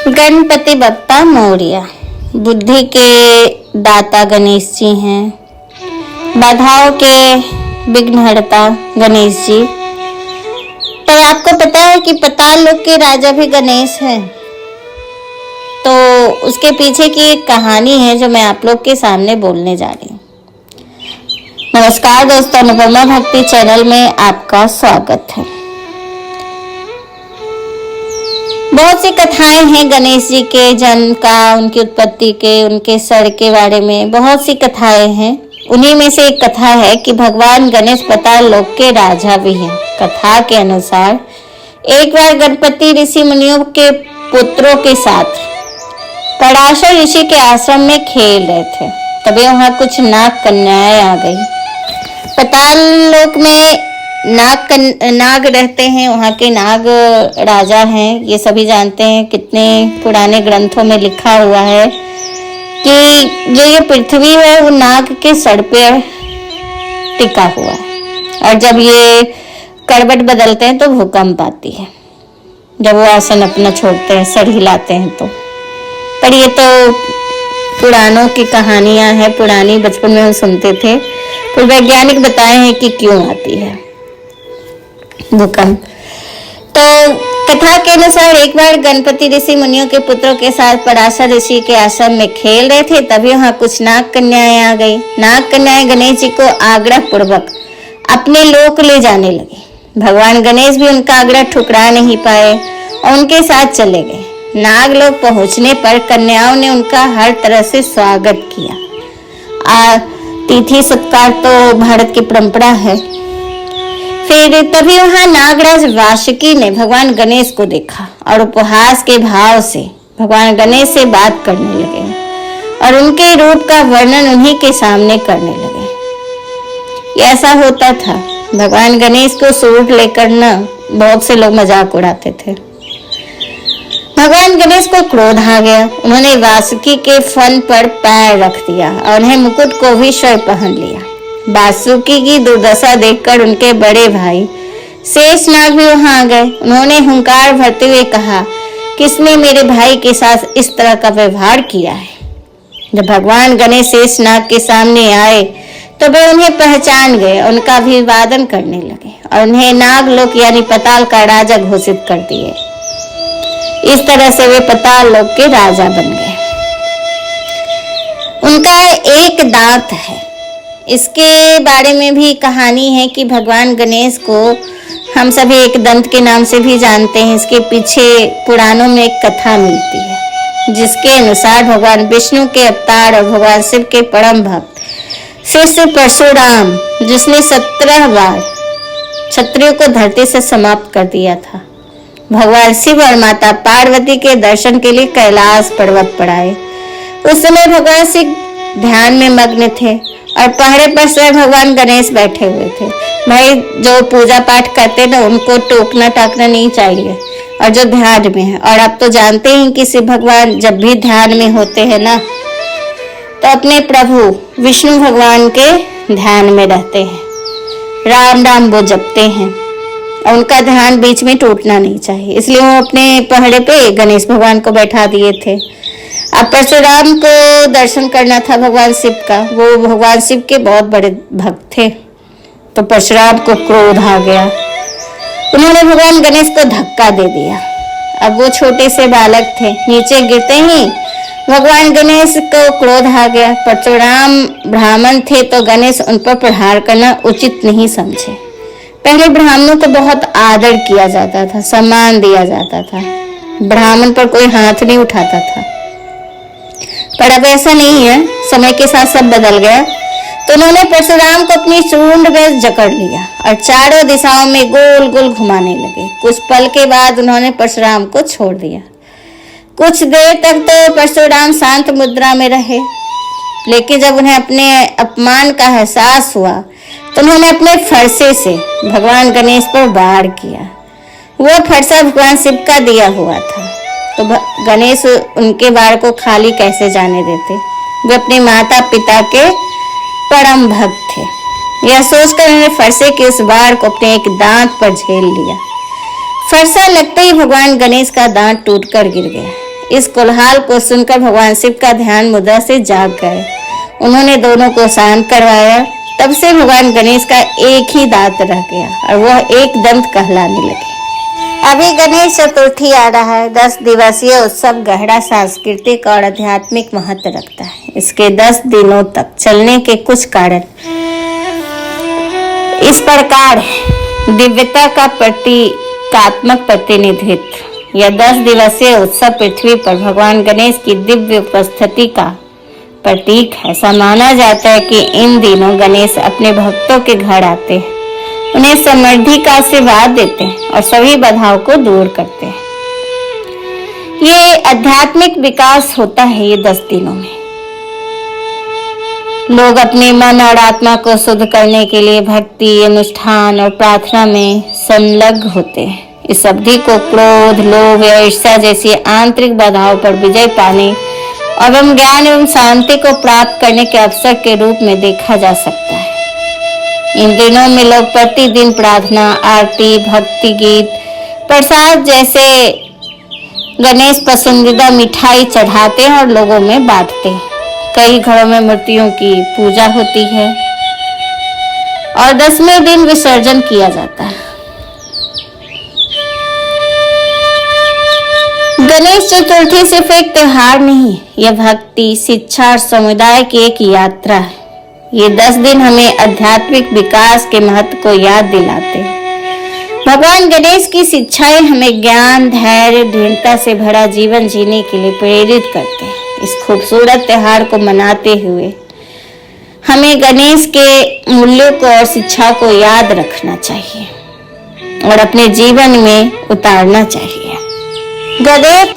गणपति बप्पा मोरया। बुद्धि के दाता गणेश जी हैं, बाधाओं के विघ्नहर्ता गणेश जी। पर आपको पता है कि पाताल लोक के राजा भी गणेश हैं। तो उसके पीछे की एक कहानी है जो मैं आप लोग के सामने बोलने जा रही हूँ। नमस्कार दोस्तों, अनुपमा भक्ति चैनल में आपका स्वागत है। बहुत सी कथाएं हैं गणेश जी के जन्म का, उनकी उत्पत्ति के, उनके सर के बारे में बहुत सी कथाएं हैं। उन्हीं में से एक कथा है कि भगवान गणेश पाताल लोक के राजा भी हैं। कथा के अनुसार एक बार गणपति ऋषि मुनियों के पुत्रों के साथ पराशर ऋषि के आश्रम में खेल रहे थे, तभी वहां कुछ नाग कन्याएं आ गई। पाताल लोक में नाग रहते हैं, वहाँ के नाग राजा हैं, ये सभी जानते हैं। कितने पुराने ग्रंथों में लिखा हुआ है कि जो ये पृथ्वी है वो नाग के सर पे टिका हुआ है, और जब ये करवट बदलते हैं तो भूकंप आती है, जब वो आसन अपना छोड़ते हैं, सर हिलाते हैं तो। पर ये तो पुराणों की कहानियां हैं, पुरानी, बचपन में हम सुनते थे। तो वैज्ञानिक बताए हैं कि क्यों आती है भूकंप। तो कथा के अनुसार एक बार गणपति ऋषि मुनियों के पुत्रों के साथ पराशर ऋषि के आश्रम में खेल रहे थे, तभी वहां कुछ नाग कन्याएं आ गई। नाग कन्याएं गणेश जी को आग्रह पूर्वक अपने लोक ले जाने लगी। भगवान गणेश भी उनका आग्रह ठुकरा नहीं पाए और उनके साथ चले गए। नाग लोक पहुंचने पर कन्याओं ने उनका हर तरह से स्वागत किया। अतिथि सत्कार तो भारत की परंपरा है। फिर तभी वहां नागराज वासुकी ने भगवान गणेश को देखा और उपहास के भाव से भगवान गणेश से बात करने लगे और उनके रूप का वर्णन उन्हीं के सामने करने लगे। ऐसा होता था, भगवान गणेश को सूट लेकर न बहुत से लोग मजाक उड़ाते थे। भगवान गणेश को क्रोध आ गया। उन्होंने वासुकी के फन पर पैर रख दिया और उन्हें मुकुट को भी स्वयं पहन लिया। वासुकी की दुर्दशा देखकर उनके बड़े भाई शेषनाग भी वहां आ गए। उन्होंने हुंकार भरते हुए कहा, किसने मेरे भाई के साथ इस तरह का व्यवहार किया है। जब भगवान गणेश शेषनाग के सामने आए तो वे उन्हें पहचान गए, उनका अभिवादन करने लगे और उन्हें नागलोक यानी पाताल का राजा घोषित कर दिए। इस तरह से वे पाताल लोक के राजा बन गए। उनका एक दांत है। इसके बारे में भी कहानी है कि भगवान गणेश को हम सभी एक दंत के नाम से भी जानते हैं। इसके पीछे पुराणों में एक कथा मिलती है, जिसके अनुसार भगवान विष्णु के अवतार और भगवान शिव के परम भक्त शिष्य परशुराम, जिसने 17 बार क्षत्रियों को धरती से समाप्त कर दिया था, भगवान शिव और माता पार्वती के दर्शन के लिए कैलाश पर्वत पर आए। उस समय भगवान शिव ध्यान में मग्न थे और पहाड़े पर स्वयं भगवान गणेश बैठे हुए थे। भाई, जो पूजा पाठ करते ना, उनको टोकना टाकना नहीं चाहिए, और जो ध्यान में है। और आप तो जानते हैं कि शिव भगवान जब भी ध्यान में होते हैं ना, तो अपने प्रभु विष्णु भगवान के ध्यान में रहते हैं, राम राम वो जपते हैं, और उनका ध्यान बीच में टूटना नहीं चाहिए। इसलिए वो अपने पहाड़े पे गणेश भगवान को बैठा दिए थे। अब परशुराम को दर्शन करना था भगवान शिव का। वो भगवान शिव के बहुत बड़े भक्त थे, तो परशुराम को क्रोध आ गया। उन्होंने भगवान गणेश को धक्का दे दिया। अब वो छोटे से बालक थे, नीचे गिरते ही भगवान गणेश को क्रोध आ गया। परशुराम ब्राह्मण थे, तो गणेश उन पर प्रहार करना उचित नहीं समझे। पहले ब्राह्मणों को बहुत आदर किया जाता था, सम्मान दिया जाता था, ब्राह्मण पर कोई हाथ नहीं उठाता था। पर अब ऐसा नहीं है, समय के साथ सब बदल गया। तो उन्होंने परशुराम को अपनी सूंड में जकड़ लिया और चारों दिशाओं में गोल गोल घुमाने लगे। कुछ पल के बाद उन्होंने परशुराम को छोड़ दिया। कुछ देर तक तो परशुराम शांत मुद्रा में रहे, लेकिन जब उन्हें अपने अपमान का एहसास हुआ तो उन्होंने अपने फरसे से भगवान गणेश पर वार किया। वो फरसा भगवान शिव का दिया हुआ था, तो गणेश उनके वार को खाली कैसे जाने देते। वे अपने माता पिता के परम भक्त थे। यह सोचकर उन्होंने फरसे के उस वार को अपने एक दांत पर झेल लिया। फरसा लगते ही भगवान गणेश का दांत टूटकर गिर गया। इस कोलाहल को सुनकर भगवान शिव का ध्यान मुद्रा से जाग गए। उन्होंने दोनों को शांत करवाया। तब से भगवान गणेश का एक ही दांत रह गया और वह एक दंत कहलाने लगे। अभी गणेश चतुर्थी आ रहा है। 10 दिवसीय उत्सव गहरा सांस्कृतिक और आध्यात्मिक महत्व रखता है। इसके 10 दिनों तक चलने के कुछ कारण इस प्रकार है। दिव्यता का प्रतीकात्मक प्रतिनिधित्व। यह 10 दिवसीय उत्सव पृथ्वी पर भगवान गणेश की दिव्य उपस्थिति का प्रतीक है। ऐसा माना जाता है कि इन दिनों गणेश अपने भक्तों के घर आते हैं, उन्हें समृद्धि का आशीर्वाद देते हैं और सभी बाधाओं को दूर करते हैं। ये आध्यात्मिक विकास होता है। ये 10 दिनों में लोग अपने मन और आत्मा को शुद्ध करने के लिए भक्ति, अनुष्ठान और प्रार्थना में संलग्न होते हैं। इस अवधि को क्रोध, लोभ या ईर्ष्या जैसी आंतरिक बाधाओं पर विजय पाने एवं ज्ञान एवं शांति को प्राप्त करने के अवसर के रूप में देखा जा सकता है। इन दिनों में लोग प्रतिदिन प्रार्थना, आरती, भक्ति गीत, प्रसाद जैसे गणेश पसंदीदा मिठाई चढ़ाते हैं और लोगों में बांटते हैं। कई घरों में मूर्तियों की पूजा होती है और 10वें दिन विसर्जन किया जाता है। गणेश चतुर्थी सिर्फ एक त्योहार नहीं, यह भक्ति, शिक्षा और समुदाय की एक यात्रा है। ये 10 दिन हमें आध्यात्मिक विकास के महत्व को याद दिलाते हैं। भगवान गणेश की शिक्षाएं हमें ज्ञान, धैर्य, दृढ़ता से भरा जीवन जीने के लिए प्रेरित करते हैं। इस खूबसूरत त्योहार को मनाते हुए हमें गणेश के मूल्यों को और शिक्षा को याद रखना चाहिए और अपने जीवन में उतारना चाहिए। गणेश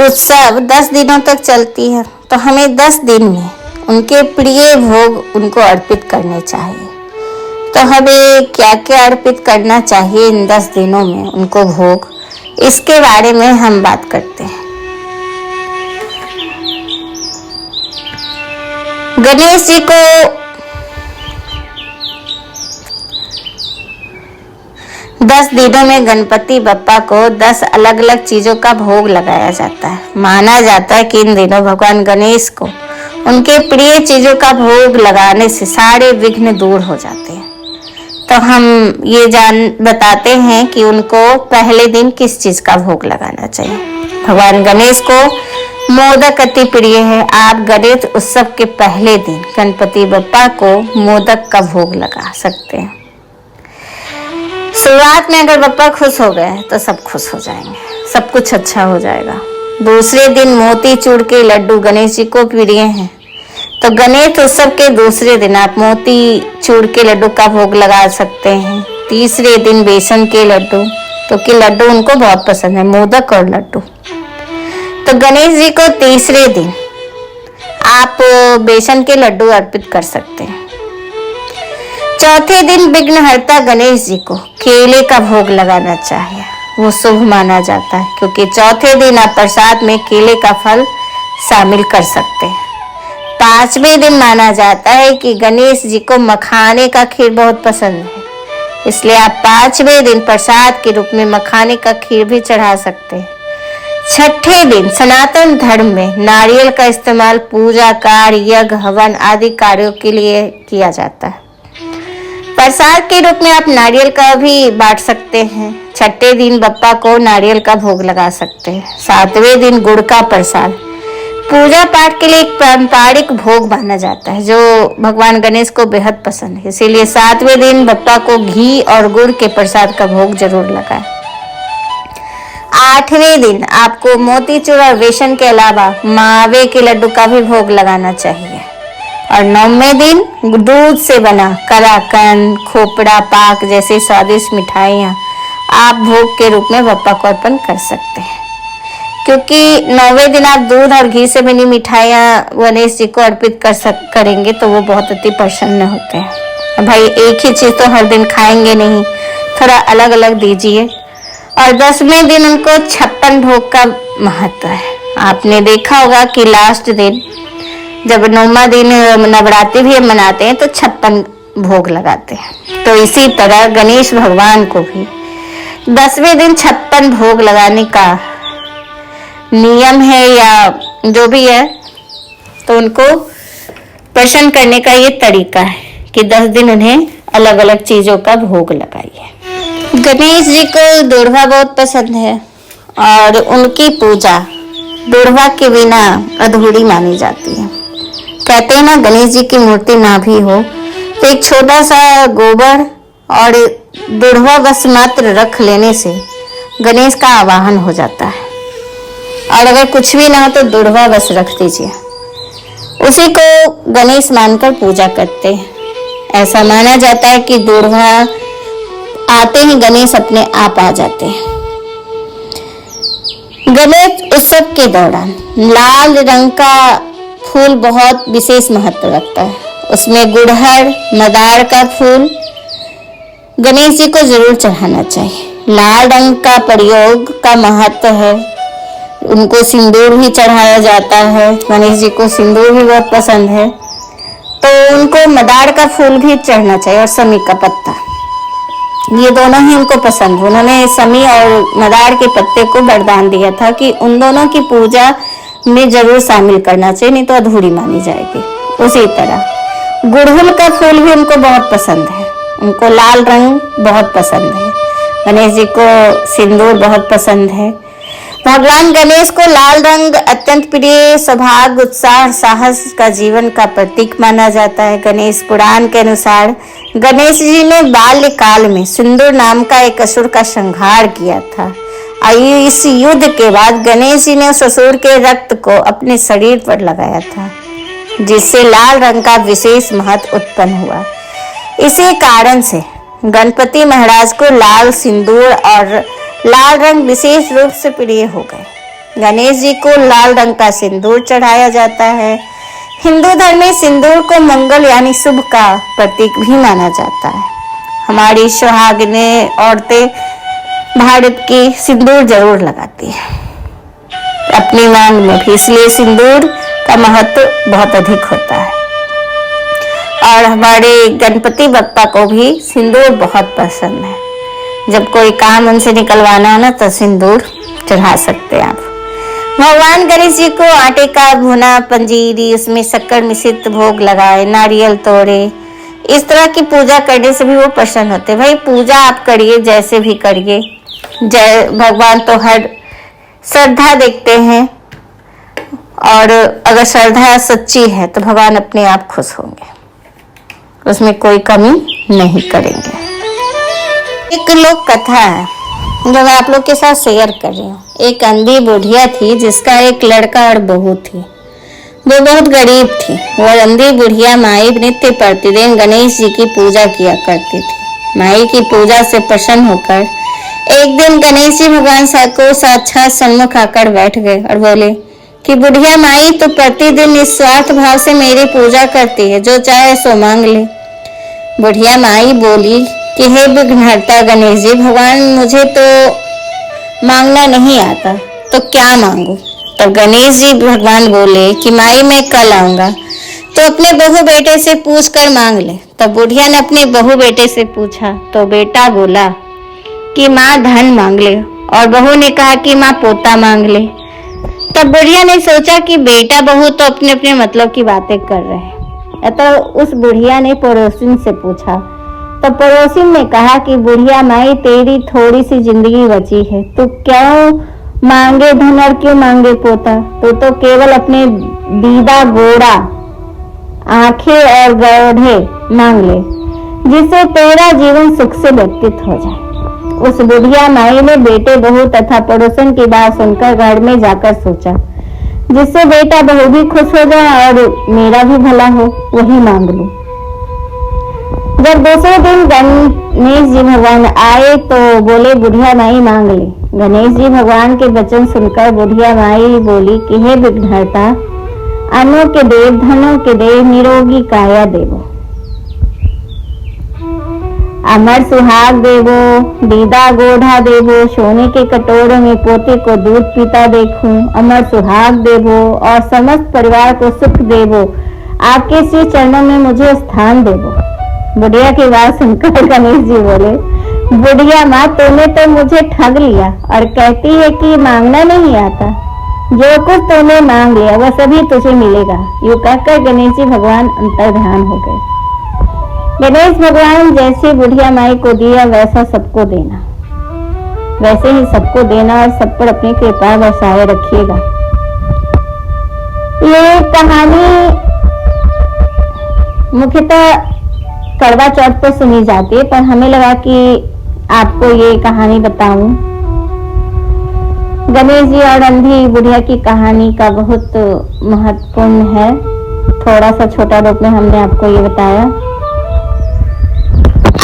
उत्सव 10 दिनों तक चलती है, तो हमें 10 दिन में उनके प्रिय भोग उनको अर्पित करने चाहिए। तो हमें क्या क्या अर्पित करना चाहिए इन 10 दिनों में उनको भोग, इसके बारे में हम बात करते हैं। गणेश जी को दस दिनों में गणपति बप्पा को 10 अलग अलग चीजों का भोग लगाया जाता है। माना जाता है कि इन दिनों भगवान गणेश को उनके प्रिय चीजों का भोग लगाने से सारे विघ्न दूर हो जाते हैं। तो हम ये बताते हैं कि उनको पहले दिन किस चीज का भोग लगाना चाहिए। भगवान गणेश को मोदक अति प्रिय है। आप गणेश उत्सव के पहले दिन गणपति बप्पा को मोदक का भोग लगा सकते हैं। शुरुआत में अगर बप्पा खुश हो गए तो सब खुश हो जाएंगे, सब कुछ अच्छा हो जाएगा। दूसरे दिन मोतीचूर के लड्डू गणेश जी को प्रिय हैं, तो गणेश उत्सव के दूसरे दिन आप मोतीचूर के लड्डू का भोग लगा सकते हैं। तीसरे दिन बेसन के लड्डू, तो कि लड्डू उनको बहुत पसंद है, मोदक और लड्डू। तो गणेश जी को तीसरे दिन आप बेसन के लड्डू अर्पित कर सकते हैं। चौथे दिन विघ्नहर्ता गणेश जी को केले का भोग लगाना चाहिए, वो शुभ माना जाता है, क्योंकि चौथे दिन आप प्रसाद में केले का फल शामिल कर सकते हैं। पांचवें दिन माना जाता है कि गणेश जी को मखाने का खीर बहुत पसंद है, इसलिए आप 5वें दिन प्रसाद के रूप में मखाने का खीर भी चढ़ा सकते हैं। छठे दिन सनातन धर्म में नारियल का इस्तेमाल पूजा कार्य, यज्ञ, हवन आदि कार्यों के लिए किया जाता है। प्रसाद के रूप में आप नारियल का भी बांट सकते हैं। छठे दिन बप्पा को नारियल का भोग लगा सकते हैं। 7वें दिन गुड़ का प्रसाद पूजा पाठ के लिए एक पारंपरिक भोग माना जाता है, जो भगवान गणेश को बेहद पसंद है, इसीलिए 7वें दिन बप्पा को घी और गुड़ के प्रसाद का भोग जरूर लगाएं। 8वें दिन आपको मोतीचूर और बेसन के अलावा मावे के लड्डू का भी भोग लगाना चाहिए। और 9वें दिन दूध से बना कलाकंद, खोपड़ा पाक जैसे स्वादिष्ट मिठाइयाँ आप भोग के रूप में बप्पा को अर्पण कर सकते हैं, क्योंकि 9वें दिन आप दूध और घी से बनी मिठाइयाँ गणेश जी को अर्पित करेंगे तो वो बहुत अति प्रसन्न होते हैं। भाई एक ही चीज तो हर दिन खाएंगे नहीं, थोड़ा अलग अलग दीजिए। और 10वें दिन उनको 56 भोग का महत्व है। आपने देखा होगा कि लास्ट दिन जब 9वां दिन नवरात्रि भी मनाते हैं तो 56 भोग लगाते हैं। तो इसी तरह गणेश भगवान को भी 10वें दिन 56 भोग लगाने का नियम है या जो भी है, तो उनको प्रसन्न करने का ये तरीका है कि 10 दिन उन्हें अलग अलग चीजों का भोग लगाइए। गणेश जी को दूर्वा बहुत पसंद है और उनकी पूजा दूर्वा के बिना अधूरी मानी जाती है। कहते हैं ना, गणेश जी की मूर्ति ना भी हो तो एक छोटा सा गोबर और दूर्वा बस मात्र रख लेने से गणेश का आवाहन हो जाता है। और अगर कुछ भी ना हो तो दूर्वा बस रख दीजिए, उसी को गणेश मानकर पूजा करते हैं। ऐसा माना जाता है कि दूर्वा आते ही गणेश अपने आप आ जाते हैं। गणेश उत्सव के दौरान लाल रंग का फूल बहुत विशेष महत्व रखता है। उसमें गुड़हल, मदार का फूल गणेश जी को जरूर चढ़ाना चाहिए। लाल रंग का प्रयोग का महत्व है। उनको सिंदूर भी चढ़ाया जाता है। गणेश जी को सिंदूर भी बहुत पसंद है, तो उनको मदार का फूल भी चढ़ना चाहिए और समी का पत्ता, ये दोनों ही उनको पसंद है। उन्होंने समी और मदार के पत्ते को वरदान दिया था कि उन दोनों की पूजा में जरूर शामिल करना चाहिए, नहीं तो अधूरी मानी जाएगी। उसी तरह गुड़हल का फूल भी उनको बहुत पसंद है। उनको लाल रंग बहुत पसंद है। गणेश जी को सिंदूर बहुत पसंद है। भगवान गणेश को लाल रंग अत्यंत प्रिय, सौभाग्य, उत्साह, साहस का जीवन का प्रतीक माना जाता है। गणेश पुराण के अनुसार गणेश जी ने बाल्यकाल में सिंदूर नाम का एक असुर का संहार किया था। इस युद्ध के बाद गणेश जी ने उस असुर के रक्त को अपने शरीर पर लगाया था, जिससे लाल रंग का विशेष महत्व उत्पन्न हुआ। इसी कारण से गणपति महाराज को लाल सिंदूर और लाल रंग विशेष रूप से प्रिय हो गए। गणेश जी को लाल रंग का सिंदूर चढ़ाया जाता है। हिंदू धर्म में सिंदूर को मंगल यानी शुभ का प्रतीक भी माना जाता है। हमारी सुहागिनें औरतें भारत की सिंदूर जरूर लगाती है अपनी मांग में भी, इसलिए सिंदूर का महत्व बहुत अधिक होता है। और हमारे गणपति बप्पा को भी सिंदूर बहुत पसंद है। जब कोई काम उनसे निकलवाना हो ना तो सिंदूर चढ़ा सकते हैं आप। भगवान गणेश जी को आटे का भुना पंजीरी, उसमें शक्कर मिश्रित भोग लगाए, नारियल तोड़े, इस तरह की पूजा करने से भी वो प्रसन्न होते। भाई पूजा आप करिए, जैसे भी करिए, जय भगवान तो हर श्रद्धा देखते हैं, और अगर श्रद्धा सच्ची है तो भगवान अपने आप खुश होंगे, उसमें कोई कमी नहीं करेंगे। एक लोक कथा है जो मैं आप लोग के साथ शेयर कर रही हूँ। एक अंधी बुढ़िया थी जिसका एक लड़का और बहू थी। वो बहुत गरीब थी। वो अंधी बुढ़िया माई नित्य प्रतिदिन गणेश जी की पूजा किया करती थी। माई की पूजा से प्रसन्न होकर एक दिन गणेश जी भगवान को साक्षात सन्मुख आकर बैठ गए और बोले कि बुढ़िया माई तो प्रतिदिन निस्वार्थ भाव से मेरी पूजा करती है, जो चाहे सो मांग ले। बुढ़िया माई बोली कि हे विघ्नहर्ता गणेश जी, भगवान मुझे तो मांगना नहीं आता, तो क्या मांगू। तो गणेश जी भगवान बोले कि माई मैं कल आऊंगा, तो अपने बहू बेटे से पूछ कर मांग ले। तो बुढ़िया ने अपने बहू बेटे से पूछा तो बेटा बोला कि माँ धन मांग ले, और बहू ने कहा कि माँ पोता मांग ले। तब बुढ़िया ने सोचा कि बेटा बहू तो अपने अपने मतलब की बातें कर रहे हैं। तो उस बुढ़िया ने पड़ोसिन से पूछा, तो पड़ोसिन ने कहा कि बुढ़िया माई तेरी थोड़ी सी जिंदगी बची है, तो क्यों मांगे धन और क्यों मांगे पोता, तो केवल अपने दीदा गोड़ा आंखें और गौढ़े मांग ले, जिससे तेरा जीवन सुख से व्यतीत हो जाए। उस बुढ़िया माई ने बेटे बहू तथा पड़ोसन की बात सुनकर घर में जाकर सोचा, जिससे बेटा बहू भी खुश हो जाए और मेरा भी भला हो, वही मांग लूं। जब दूसरे दिन गणेश जी भगवान आए तो बोले बुढ़िया माई मांग ले। गणेश जी भगवान के वचन सुनकर बुढ़िया माई बोली कि हे विघ्नहर्ता, अन्नों के देव, धनों के देव, निरोगी काया देवो, अमर सुहाग देवो, दीदा गोढ़ा देवो, सोने के कटोरे में पोते को दूध पीता देखूं, अमर सुहाग देवो और समस्त परिवार को सुख देवो, आपके श्री चरणों में मुझे स्थान देवो। बुढ़िया की बात सुनकर गणेश जी बोले, बुढ़िया माँ तूने तो मुझे ठग लिया और कहती है कि मांगना नहीं आता। जो कुछ तूने मांग लिया वह सभी तुझे मिलेगा। यूं कहकर गणेश जी भगवान अंतर्ध्यान हो गए। गणेश भगवान जैसे बुढ़िया माई को दिया वैसा सबको देना, वैसे ही सबको देना और सब पर अपनी कृपा बरसाए रखिएगा। ये कहानी मुख्यतः करवा चौथ पर सुनी जाती है, पर हमें लगा कि आपको ये कहानी बताऊं। गणेश जी और अंधी बुढ़िया की कहानी का बहुत महत्वपूर्ण है। थोड़ा सा छोटा रूप में हमने आपको ये बताया।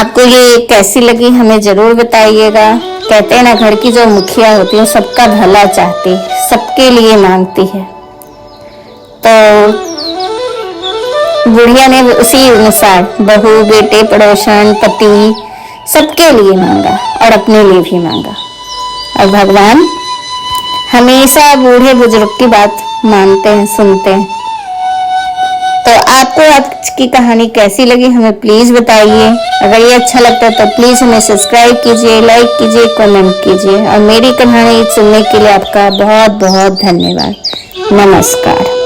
आपको ये कैसी लगी हमें जरूर बताइएगा। कहते हैं ना, घर की जो मुखिया होती है सबका भला चाहती, सबके लिए मांगती है। तो बुढ़िया ने उसी अनुसार बहू, बेटे, पड़ोसन, पति सबके लिए मांगा और अपने लिए भी मांगा। और भगवान हमेशा बूढ़े बुजुर्ग की बात मानते हैं, सुनते हैं। तो आपको आज की कहानी कैसी लगी हमें प्लीज बताइए। अगर ये अच्छा लगता है तो प्लीज हमें सब्सक्राइब कीजिए, लाइक कीजिए, कमेंट कीजिए। और मेरी कहानी सुनने के लिए आपका बहुत बहुत धन्यवाद। नमस्कार।